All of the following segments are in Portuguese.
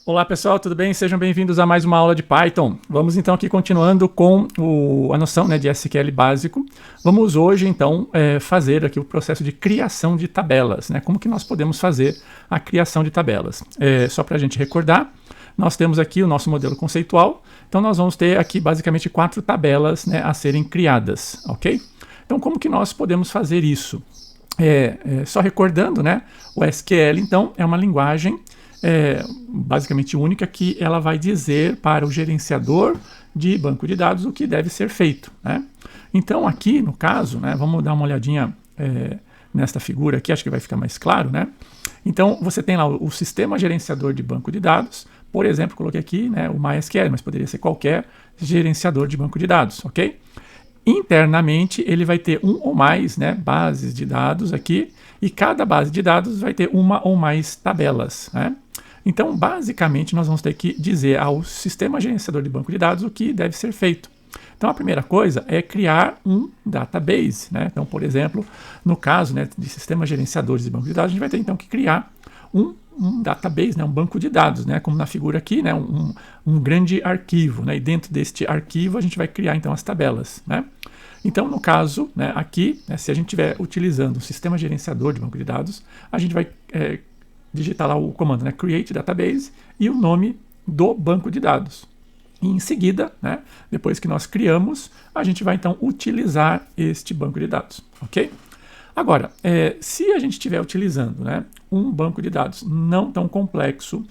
Olá pessoal, tudo bem? Sejam bem-vindos a mais uma aula de Python. Vamos então aqui continuando com a noção de SQL básico. Vamos hoje então fazer aqui o processo de criação de tabelas. Como que nós podemos fazer a criação de tabelas? Só para a gente recordar, nós temos aqui o nosso modelo conceitual. Então nós vamos ter aqui basicamente 4 tabelas a serem criadas, ok? Então como que nós podemos fazer isso? Só recordando, o SQL então é uma linguagem basicamente única, que ela vai dizer para o gerenciador de banco de dados o que deve ser feito. Então aqui no caso, vamos dar uma olhadinha nesta figura aqui, acho que vai ficar mais claro. Então você tem lá o sistema gerenciador de banco de dados, por exemplo, coloquei aqui o MySQL, mas poderia ser qualquer gerenciador de banco de dados, ok? Internamente ele vai ter um ou mais bases de dados aqui, e cada base de dados vai ter uma ou mais tabelas. Então, basicamente, nós vamos ter que dizer ao sistema gerenciador de banco de dados o que deve ser feito. Então, a primeira coisa é criar um database. Então, por exemplo, no caso de sistemas gerenciadores de banco de dados, a gente vai ter então que criar um database, um banco de dados, como na figura aqui, um grande arquivo. E dentro deste arquivo a gente vai criar então as tabelas. Então, no caso aqui, se a gente estiver utilizando o sistema gerenciador de banco de dados, a gente vai digitar lá o comando create database e o nome do banco de dados. E em seguida, depois que nós criamos, a gente vai então utilizar este banco de dados, ok? Agora, se a gente estiver utilizando um banco de dados não tão complexo,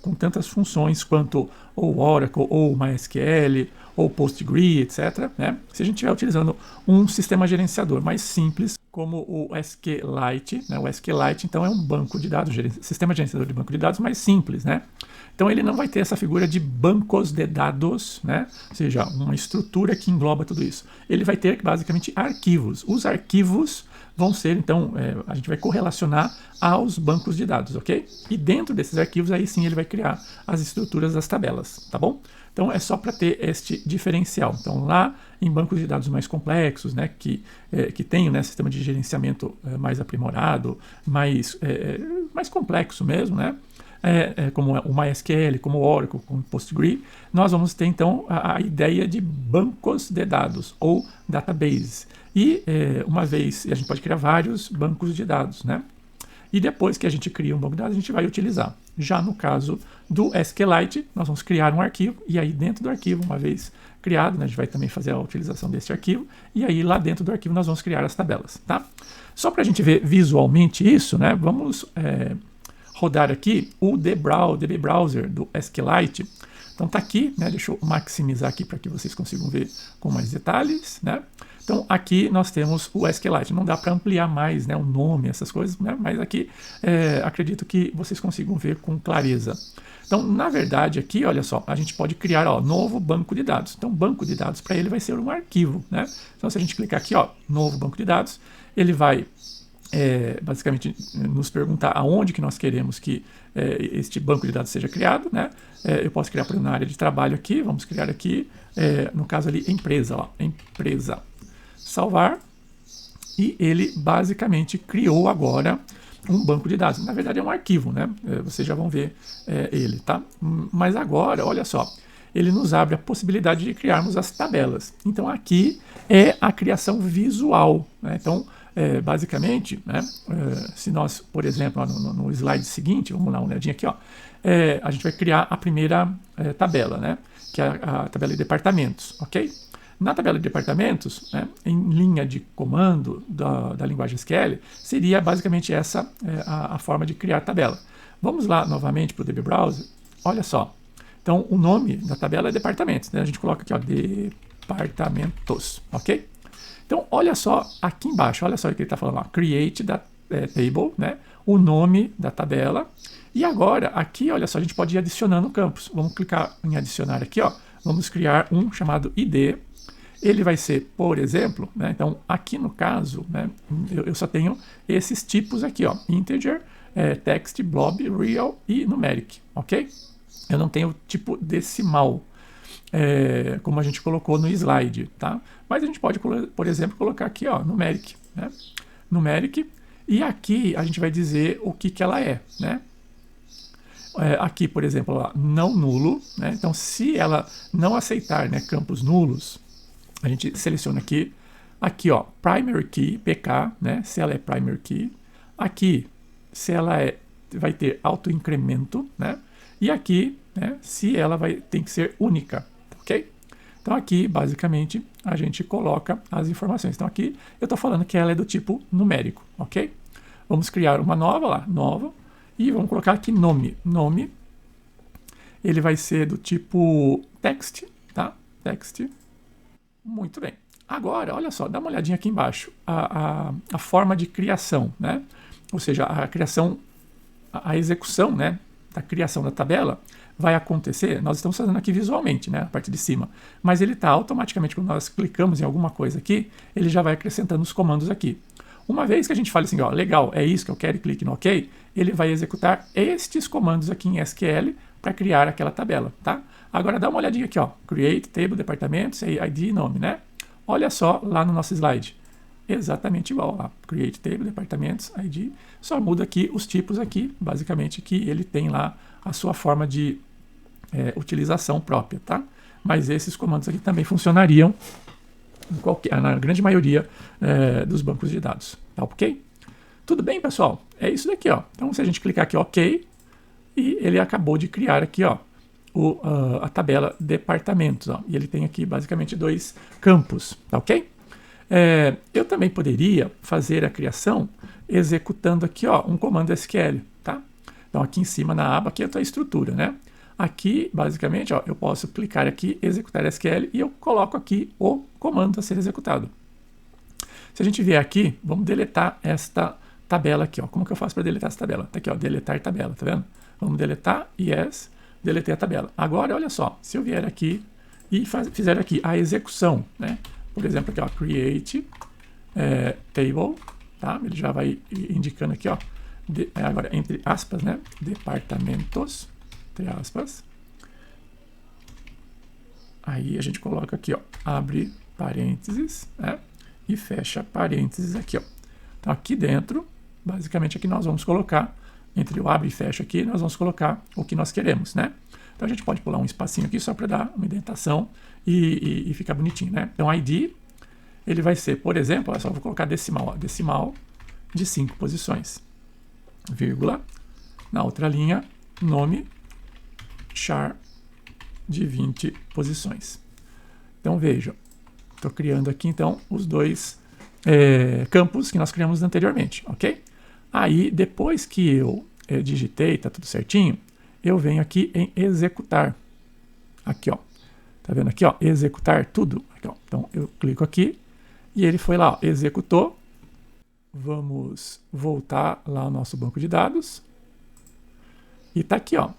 com tantas funções quanto o Oracle, ou MySQL, ou PostgreSQL, etc. Se a gente estiver utilizando um sistema gerenciador mais simples, como o SQLite, o SQLite então é um banco de dados, sistema gerenciador de banco de dados mais simples, Então ele não vai ter essa figura de bancos de dados, ou seja, uma estrutura que engloba tudo isso. Ele vai ter basicamente arquivos. Os arquivos vão ser, então, a gente vai correlacionar aos bancos de dados, ok? E dentro desses arquivos, aí sim ele vai criar as estruturas das tabelas, tá bom? Então é só para ter este diferencial. Então lá em bancos de dados mais complexos, que tem sistema de gerenciamento mais aprimorado, mais complexo mesmo, como o MySQL, como o Oracle, como o PostgreSQL, nós vamos ter então a ideia de bancos de dados ou databases. E uma vez, a gente pode criar vários bancos de dados, E depois que a gente cria um banco de dados, a gente vai utilizar. Já no caso do SQLite, nós vamos criar um arquivo, e aí dentro do arquivo, uma vez criado, a gente vai também fazer a utilização desse arquivo, e aí lá dentro do arquivo nós vamos criar as tabelas, tá? Só para a gente ver visualmente isso, vamos rodar aqui o DB Browser do SQLite. Então tá aqui, deixa eu maximizar aqui para que vocês consigam ver com mais detalhes, Então aqui nós temos o SQLite. Não dá para ampliar mais o nome, essas coisas, mas aqui acredito que vocês consigam ver com clareza. Então, na verdade, aqui, olha só, a gente pode criar novo banco de dados. Então, banco de dados para ele vai ser um arquivo. Então, se a gente clicar aqui, novo banco de dados, ele vai basicamente nos perguntar aonde que nós queremos que este banco de dados seja criado. Eu posso criar na área de trabalho aqui, vamos criar aqui, no caso ali, empresa. Empresa. Salvar, e ele basicamente criou agora um banco de dados. Na verdade é um arquivo, vocês já vão ver ele, tá? Mas agora, olha só, ele nos abre a possibilidade de criarmos as tabelas. Então aqui é a criação visual, Então, basicamente, se nós, por exemplo, no slide seguinte, vamos dar uma olhadinha aqui, a gente vai criar a primeira tabela, que é a tabela de departamentos, ok? Na tabela de departamentos, em linha de comando da linguagem SQL, seria basicamente essa a forma de criar a tabela. Vamos lá novamente para o DB Browser. Olha só. Então, o nome da tabela é departamentos. A gente coloca aqui, departamentos, ok? Então, olha só aqui embaixo, olha só o que ele está falando, create da table, o nome da tabela. E agora, aqui, olha só, a gente pode ir adicionando campos. Vamos clicar em adicionar aqui, vamos criar um chamado ID. Ele vai ser, por exemplo, então aqui no caso, eu só tenho esses tipos aqui, integer, text, blob, real e numeric, ok? Eu não tenho tipo decimal, como a gente colocou no slide, tá? Mas a gente pode, por exemplo, colocar aqui, numeric, numeric, e aqui a gente vai dizer o que ela é, aqui, por exemplo, lá, não nulo, né? Então, se ela não aceitar, né, campos nulos, a gente seleciona aqui, ó, primary key, PK, né? Se ela é primary key. Aqui, se ela vai ter autoincremento, né? E aqui, né, se ela tem que ser única, ok? Então aqui, basicamente, a gente coloca as informações. Então aqui eu estou falando que ela é do tipo numérico, ok? Vamos criar uma nova lá, nova, e vamos colocar aqui nome. Nome, ele vai ser do tipo text, tá? Text. Muito bem. Agora, olha só, dá uma olhadinha aqui embaixo. A forma de criação, né? Ou seja, a criação, a execução, né, da criação da tabela vai acontecer, nós estamos fazendo aqui visualmente, né, a parte de cima, mas ele está automaticamente, quando nós clicamos em alguma coisa aqui, ele já vai acrescentando os comandos aqui. Uma vez que a gente fala assim, ó, legal, é isso que eu quero e clique no OK, ele vai executar estes comandos aqui em SQL para criar aquela tabela, tá? Agora dá uma olhadinha aqui, ó, create, table, departamentos, ID e nome, né? Olha só lá no nosso slide. Exatamente igual lá, create table, departamentos, ID, só muda aqui os tipos aqui, basicamente que ele tem lá a sua forma de utilização própria, tá? Mas esses comandos aqui também funcionariam na grande maioria dos bancos de dados, tá ok? Tudo bem, pessoal? É isso daqui, ó. Então, se a gente clicar aqui, OK, e ele acabou de criar aqui, ó, a tabela departamentos, ó, e ele tem aqui basicamente 2 campos, tá ok? Eu também poderia fazer a criação executando aqui, ó, um comando SQL, tá? Então aqui em cima na aba aqui é a estrutura, né? Aqui, basicamente, ó, eu posso clicar aqui, executar SQL e eu coloco aqui o comando a ser executado. Se a gente vier aqui, vamos deletar esta tabela aqui, ó. Como que eu faço para deletar essa tabela? Tá aqui, ó, deletar tabela, tá vendo? Vamos deletar, yes, deletei a tabela. Agora, olha só, se eu vier aqui e fizer aqui a execução, né? Por exemplo, aqui, ó, create table, tá? Ele já vai indicando aqui, ó, agora entre aspas, né? Departamentos, entre aspas. Aí a gente coloca aqui, ó, abre parênteses, né? E fecha parênteses aqui, ó. Então aqui dentro, basicamente aqui nós vamos colocar, entre o abre e fecha aqui, nós vamos colocar o que nós queremos, né? Então a gente pode pular um espacinho aqui só para dar uma indentação e ficar bonitinho, né? Então ID, ele vai ser, por exemplo, olha só, vou colocar decimal, ó, decimal de 5 posições, vírgula, na outra linha, nome, char de 20 posições. Então veja, estou criando aqui então os 2 campos que nós criamos anteriormente, ok? Aí depois que eu digitei, tá tudo certinho, eu venho aqui em executar. Aqui, ó. Tá vendo aqui, ó? Executar tudo. Aqui, ó. Então eu clico aqui e ele foi lá, ó, executou. Vamos voltar lá ao nosso banco de dados. E tá aqui, ó,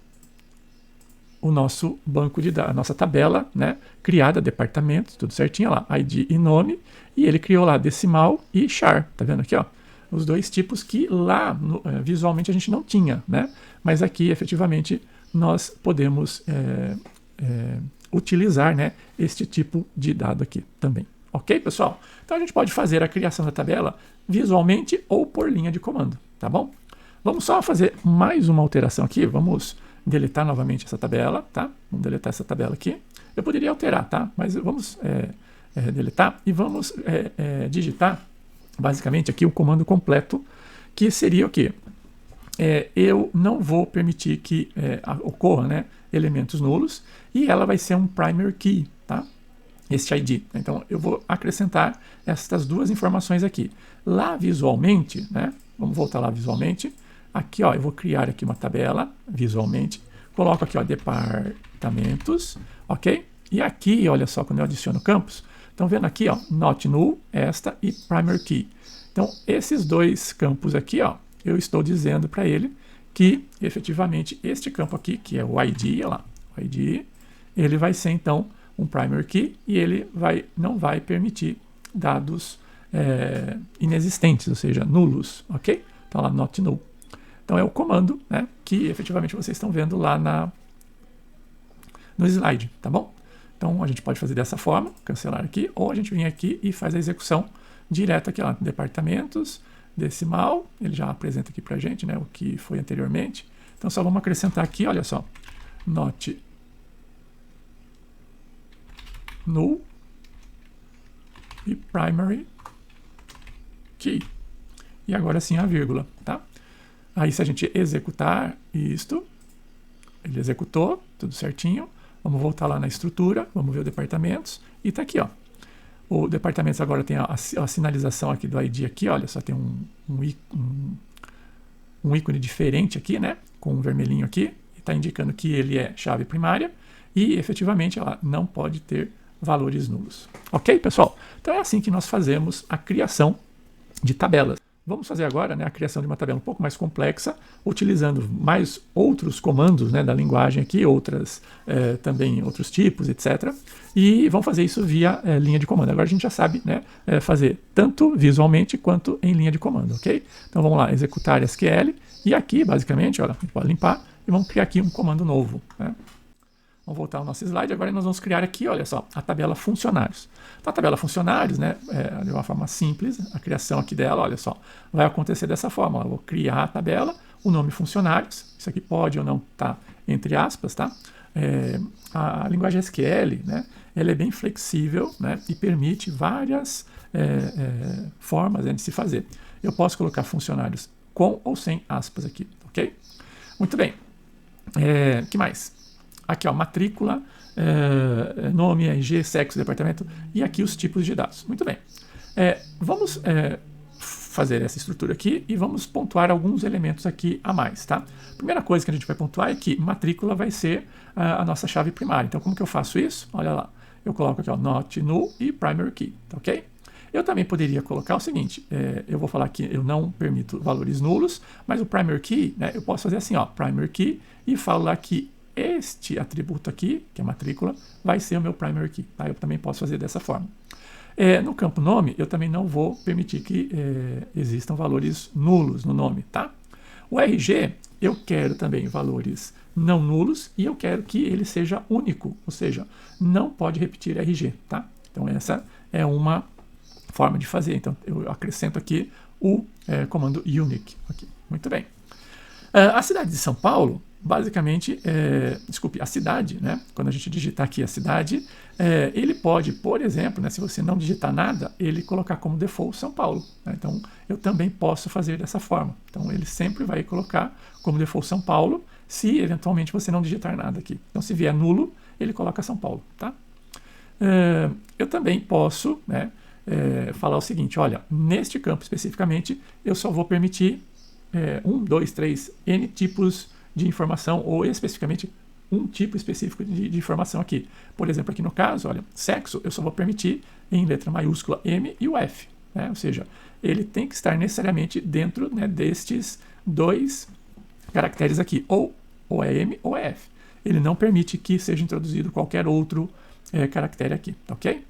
o nosso banco de dados, a nossa tabela, né? Criada, departamentos, tudo certinho lá, ID e nome. E ele criou lá decimal e char. Tá vendo aqui, ó? Os 2 tipos que lá visualmente a gente não tinha, né? Mas aqui efetivamente nós podemos utilizar, né, este tipo de dado aqui também. Ok, pessoal? Então a gente pode fazer a criação da tabela visualmente ou por linha de comando, tá bom? Vamos só fazer mais uma alteração aqui, vamos deletar novamente essa tabela, tá? Vamos deletar essa tabela aqui. Eu poderia alterar, tá? Mas vamos deletar e vamos digitar basicamente aqui o comando completo, que seria o quê? Eu não vou permitir que ocorra, né, elementos nulos, e ela vai ser um primary key, tá? Este ID. Então eu vou acrescentar essas 2 informações aqui. Lá visualmente, né? Vamos voltar lá visualmente. Aqui, ó, eu vou criar aqui uma tabela visualmente. Coloco aqui, ó, departamentos, ok? E aqui, olha só, quando eu adiciono campos, estão vendo aqui, ó, not null, esta e primary key. Então, esses 2 campos aqui, ó, eu estou dizendo para ele que, efetivamente, este campo aqui, que é o ID, olha lá, o ID, ele vai ser, então, um primary key e ele não vai permitir dados inexistentes, ou seja, nulos, ok? Então, lá, not null. Então, é o comando, né, que, efetivamente, vocês estão vendo lá no slide, tá bom? Então, a gente pode fazer dessa forma, cancelar aqui, ou a gente vem aqui e faz a execução direta aqui, ó, departamentos, decimal, ele já apresenta aqui pra gente, né, o que foi anteriormente. Então só vamos acrescentar aqui, olha só, not null e primary key. E agora sim a vírgula, tá? Aí se a gente executar isto, ele executou, tudo certinho. Vamos voltar lá na estrutura, vamos ver o departamentos, e tá aqui, ó. O departamentos agora tem a sinalização aqui do ID aqui, olha, só tem um ícone diferente aqui, né? Com um vermelhinho aqui, e tá indicando que ele é chave primária, e efetivamente ela não pode ter valores nulos. Ok, pessoal? Então é assim que nós fazemos a criação de tabelas. Vamos fazer agora, né, a criação de uma tabela um pouco mais complexa, utilizando mais outros comandos, né, da linguagem aqui, também outros tipos, etc. E vamos fazer isso via linha de comando. Agora a gente já sabe, né, fazer tanto visualmente quanto em linha de comando, ok? Então vamos lá, executar SQL, e aqui, basicamente, olha, a gente pode limpar, e vamos criar aqui um comando novo, né? Vamos voltar ao nosso slide. Agora nós vamos criar aqui, olha só, a tabela funcionários. Então a tabela funcionários, né, de uma forma simples, a criação aqui dela, olha só, vai acontecer dessa forma. Eu vou criar a tabela, o nome funcionários, isso aqui pode ou não estar entre aspas, tá? A linguagem SQL, né, ela é bem flexível, né, e permite várias formas, né, de se fazer. Eu posso colocar funcionários com ou sem aspas aqui, ok? Muito bem. Que mais? Aqui, ó, matrícula, nome, RG, sexo, departamento, e aqui os tipos de dados. Muito bem. Vamos fazer essa estrutura aqui e vamos pontuar alguns elementos aqui a mais, tá? Primeira coisa que a gente vai pontuar é que matrícula vai ser a nossa chave primária. Então, como que eu faço isso? Olha lá. Eu coloco aqui, ó, not null e primary key, tá, ok? Eu também poderia colocar o seguinte, eu vou falar que eu não permito valores nulos, mas o primary key, né, eu posso fazer assim, ó, primary key, e falo lá que este atributo aqui, que é matrícula, vai ser o meu primary key, tá? Eu também posso fazer dessa forma. No campo nome, eu também não vou permitir que existam valores nulos no nome, tá? O RG, eu quero também valores não nulos e eu quero que ele seja único, ou seja, não pode repetir RG, tá? Então essa é uma forma de fazer. Então eu acrescento aqui o comando unique aqui. Muito bem. A cidade de São Paulo, basicamente, a cidade, né? Quando a gente digitar aqui a cidade, ele pode, por exemplo, né, se você não digitar nada, ele colocar como default São Paulo, né? Então, eu também posso fazer dessa forma. Então, ele sempre vai colocar como default São Paulo, se eventualmente você não digitar nada aqui. Então, se vier nulo, ele coloca São Paulo, tá? Eu também posso, né, falar o seguinte, olha, neste campo especificamente, eu só vou permitir 1, 2, 3, N tipos de informação, ou especificamente um tipo específico de informação aqui. Por exemplo, aqui no caso, olha, sexo, eu só vou permitir em letra maiúscula M e o F, né? Ou seja, ele tem que estar necessariamente dentro, né, destes dois caracteres aqui, ou é M ou é F. Ele não permite que seja introduzido qualquer outro caractere aqui, tá, ok?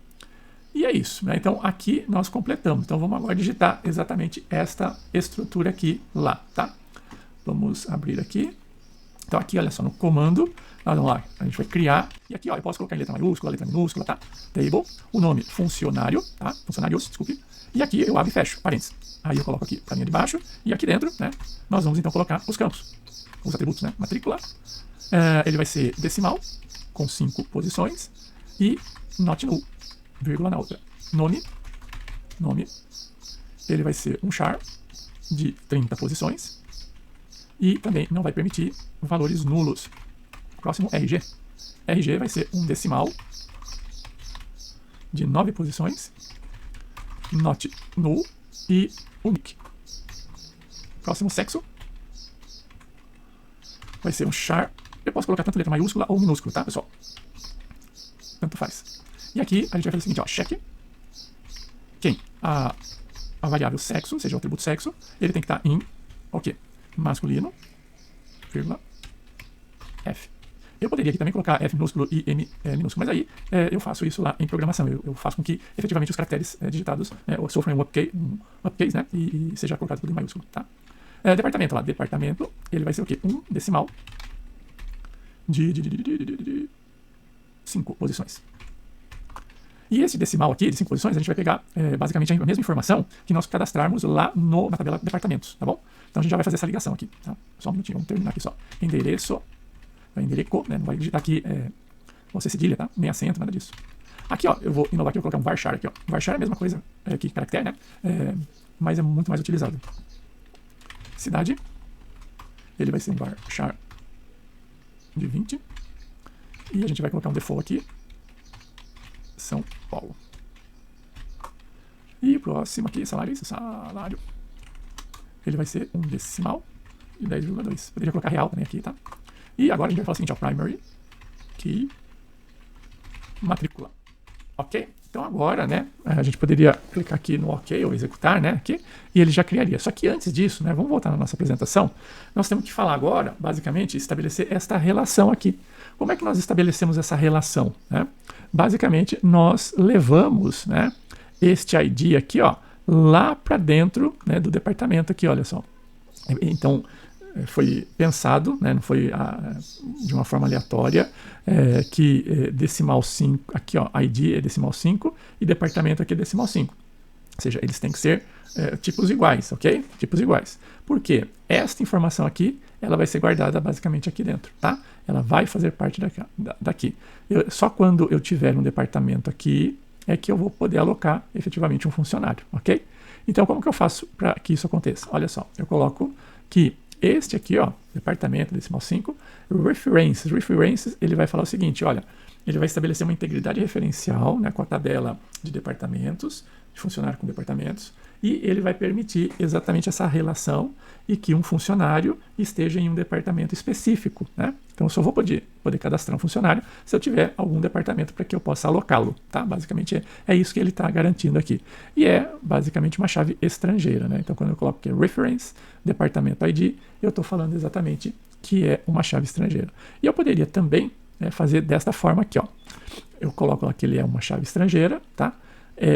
E é isso, né? Então aqui nós completamos. Então vamos agora digitar exatamente esta estrutura aqui lá, tá? Vamos abrir aqui. Então aqui, olha só, no comando, vamos lá, a gente vai criar, e aqui, ó, eu posso colocar em letra maiúscula, letra minúscula, tá? Table, o nome funcionário, tá? Funcionários, desculpe. E aqui eu abro e fecho, parênteses. Aí eu coloco aqui a linha de baixo, e aqui dentro, né, nós vamos então colocar os campos, os atributos, né? Matrícula, ele vai ser decimal, com 5 posições, e not null, vírgula na outra. Nome, ele vai ser um char de 30 posições, e também não vai permitir valores nulos. Próximo, RG. RG vai ser um decimal de 9 posições, not null e unique. Próximo, sexo. Vai ser um char. Eu posso colocar tanto letra maiúscula ou minúscula, tá, pessoal? Tanto faz. E aqui a gente vai fazer o seguinte, ó, check. Quem? A variável sexo, ou seja, o atributo sexo, ele tem que estar em o quê? Masculino, vírgula, F. Eu poderia aqui também colocar F minúsculo e M minúsculo, mas aí eu faço isso lá em programação. Eu faço com que efetivamente os caracteres digitados sofram um uppercase, né, e seja colocado tudo em maiúsculo, tá? Departamento lá, departamento, ele vai ser o quê? Um decimal de 5 posições. E esse decimal aqui, de 5 posições, a gente vai pegar basicamente a mesma informação que nós cadastrarmos lá na tabela de departamentos, tá bom? Então a gente já vai fazer essa ligação aqui, tá? Só um minutinho, vamos terminar aqui só. Endereço, endereco, né? Não vai digitar aqui, você cedilha, tá? Nem acento, nada disso. Aqui, ó, eu vou inovar aqui, eu vou colocar um varchar aqui, ó. Varchar é a mesma coisa que caractere, né? Mas é muito mais utilizado. Cidade, ele vai ser um varchar de 20. E a gente vai colocar um default aqui, São Paulo. E o próximo aqui, salário, ele vai ser um decimal de 10,2. Poderia colocar real também aqui, tá? E agora a gente vai falar o seguinte, ó, primary key matrícula. Ok? Então agora, né, a gente poderia clicar aqui no OK ou executar, né, aqui, e ele já criaria. Só que antes disso, né, vamos voltar na nossa apresentação, nós temos que falar agora, basicamente, estabelecer esta relação aqui. Como é que nós estabelecemos essa relação, né? Basicamente, nós levamos, né, este ID aqui, ó, lá para dentro, né, do departamento aqui, olha só. Então, foi pensado, né, não foi de uma forma aleatória, que decimal 5, aqui ó, ID é decimal 5 e departamento aqui é decimal 5. Ou seja, eles têm que ser tipos iguais, ok? Tipos iguais. Por quê? Esta informação aqui, ela vai ser guardada basicamente aqui dentro, tá? Ela vai fazer parte daqui. Só quando eu tiver um departamento aqui, é que eu vou poder alocar efetivamente um funcionário, ok? Então, como que eu faço para que isso aconteça? Olha só, eu coloco que este aqui, ó, departamento decimal 5, references, ele vai falar o seguinte, olha, ele vai estabelecer uma integridade referencial, né, com a tabela de departamentos, de funcionário com departamentos, e ele vai permitir exatamente essa relação e que um funcionário esteja em um departamento específico, né? Então eu só vou poder cadastrar um funcionário se eu tiver algum departamento para que eu possa alocá-lo, tá? Basicamente é isso que ele está garantindo aqui. E é basicamente uma chave estrangeira, né? Então quando eu coloco aqui reference, departamento ID, eu estou falando exatamente que é uma chave estrangeira. E eu poderia também, né, fazer desta forma aqui, ó. Eu coloco lá que ele é uma chave estrangeira, tá?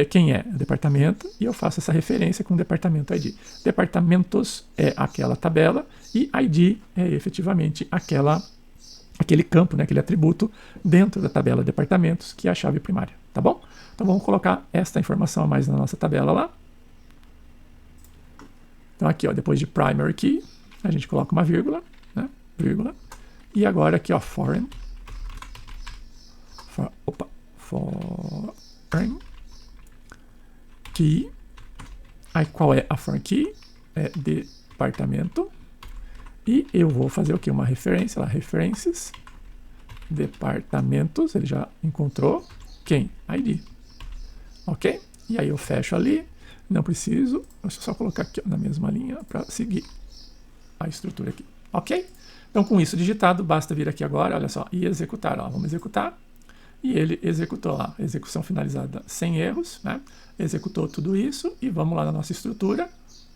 Quem é? O departamento, e eu faço essa referência com o departamento ID. Departamentos é aquela tabela e ID é efetivamente aquele campo, né, aquele atributo dentro da tabela departamentos, que é a chave primária, tá bom? Então vamos colocar esta informação a mais na nossa tabela lá. Então aqui, ó, depois de primary key, a gente coloca uma vírgula, né, vírgula, e agora aqui, ó, foreign key. Aí qual é a foreign key? É departamento. E eu vou fazer o que? Uma referência lá, references, departamentos, ele já encontrou quem? ID. Ok? E aí eu fecho ali, não preciso, deixa eu só colocar aqui ó, na mesma linha para seguir a estrutura aqui. Ok? Então com isso digitado, basta vir aqui agora, olha só, e executar. Ó, vamos executar. E ele executou lá, execução finalizada sem erros, né? Executou tudo isso e vamos lá na nossa estrutura.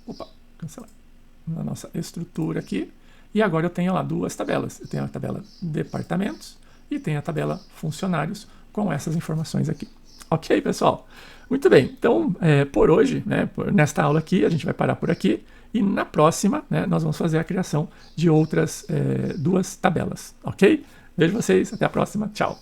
Opa, cancelar. Na nossa estrutura aqui. E agora eu tenho lá duas tabelas. Eu tenho a tabela departamentos e tenho a tabela funcionários com essas informações aqui. Ok, pessoal? Muito bem. Então, por hoje, né, nesta aula aqui, a gente vai parar por aqui. E na próxima, né, nós vamos fazer a criação de outras duas tabelas. Ok? Vejo vocês. Até a próxima. Tchau.